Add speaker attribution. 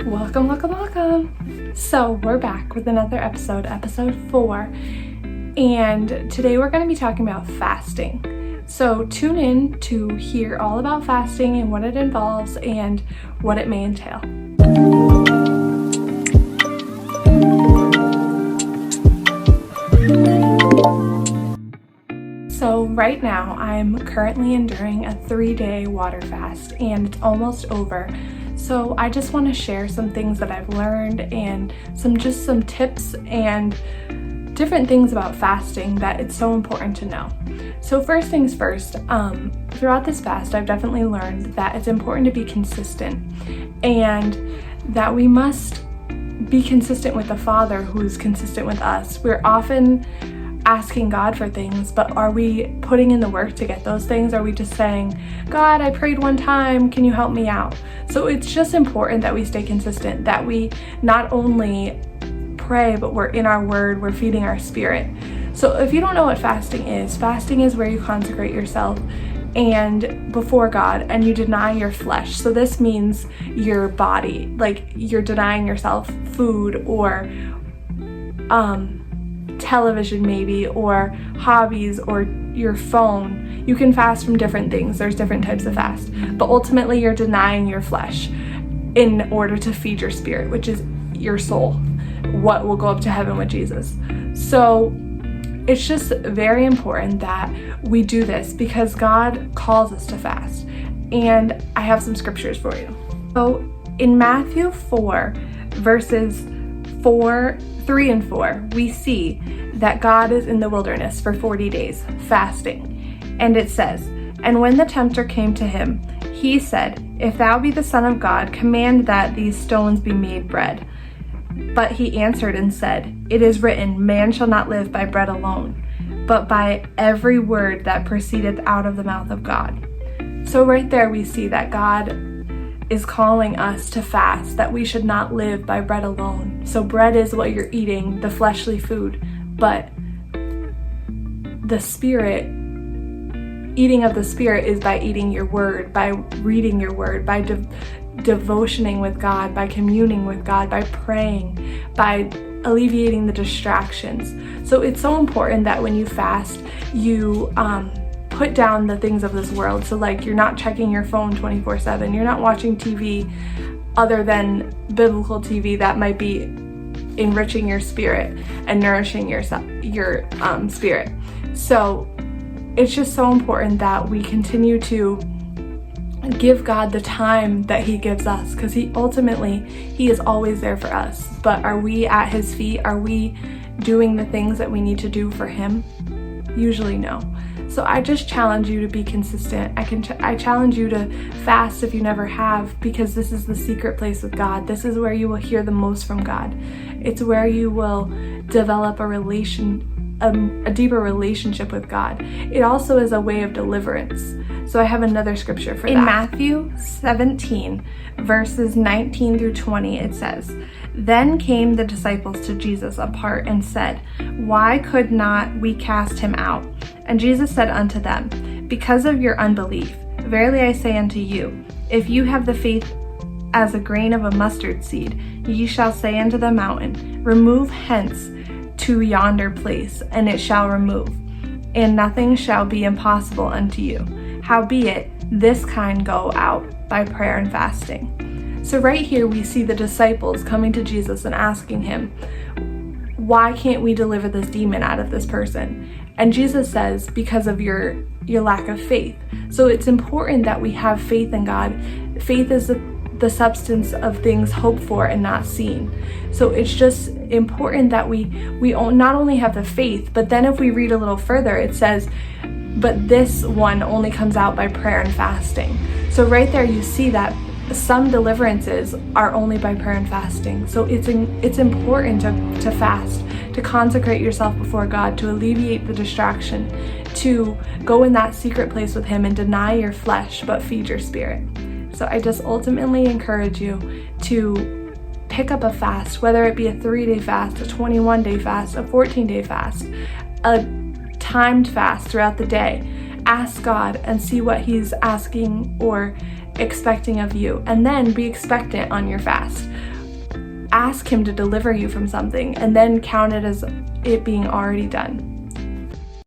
Speaker 1: Welcome. So we're back with another episode 4, and today we're going to be talking about fasting. So tune in to hear all about fasting and what it involves and what it may entail. So right now I'm currently enduring a 3-day water fast and it's almost over. So I just want to share some things that I've learned and some tips and different things about fasting that it's so important to know. So first things first, throughout this fast I've definitely learned that it's important to be consistent and that we must be consistent with the Father who's consistent with us. We're often asking God for things, but are we putting in the work to get those things? Are we just saying, God, I prayed one time, can you help me out? So it's just important that we stay consistent, that we not only pray, but we're in our word, we're feeding our spirit. So if you don't know what fasting is where you consecrate yourself and before God and you deny your flesh. So this means your body, like you're denying yourself food or television maybe, or hobbies, or your phone. You can fast from different things. There's different types of fast, but ultimately you're denying your flesh in order to feed your spirit, which is your soul, what will go up to heaven with Jesus. So it's just very important that we do this because God calls us to fast. And I have some scriptures for you. So in Matthew 4 verses 3 and 4, we see that God is in the wilderness for 40 days fasting. And it says, "And when the tempter came to him, he said, 'If thou be the Son of God, command that these stones be made bread.' But he answered and said, 'It is written, man shall not live by bread alone, but by every word that proceedeth out of the mouth of God.'" So right there we see that God is calling us to fast, that we should not live by bread alone. So bread is what you're eating, the fleshly food, but the spirit, eating of the spirit is by eating your word, by reading your word, by devotioning with God, by communing with God, by praying, by alleviating the distractions. So it's so important that when you fast, you put down the things of this world. So like you're not checking your phone 24/7, you're not watching TV other than biblical TV that might be enriching your spirit and nourishing your spirit. So it's just so important that we continue to give God the time that he gives us, because he is always there for us. But are we at his feet? Are we doing the things that we need to do for him? Usually no. So I just challenge you to be consistent. I challenge you to fast if you never have, because this is the secret place with God. This is where you will hear the most from God. It's where you will develop a deeper relationship with God. It also is a way of deliverance. So I have another scripture for that. In Matthew 17, verses 19 through 20, it says, "Then came the disciples to Jesus apart and said, 'Why could not we cast him out?' And Jesus said unto them, 'Because of your unbelief. Verily I say unto you, if you have the faith as a grain of a mustard seed, ye shall say unto the mountain, Remove hence to yonder place, and it shall remove, and nothing shall be impossible unto you. Howbeit, this kind go out by prayer and fasting.'" So right here we see the disciples coming to Jesus and asking him, "Why can't we deliver this demon out of this person?" And Jesus says, "Because of your lack of faith." So it's important that we have faith in God. Faith is the substance of things hoped for and not seen. So it's just important that we not only have the faith, but then if we read a little further, it says, "But this one only comes out by prayer and fasting." So right there you see that some deliverances are only by prayer and fasting. So it's important to fast, to consecrate yourself before God, to alleviate the distraction, to go in that secret place with him and deny your flesh but feed your spirit. So I just ultimately encourage you to pick up a fast, whether it be a 3-day fast, a 21-day fast, a 14-day fast, a timed fast throughout the day. Ask God and see what he's asking or expecting of you, and then be expectant on your fast. ask Him to deliver you from something and then count it as it being already done.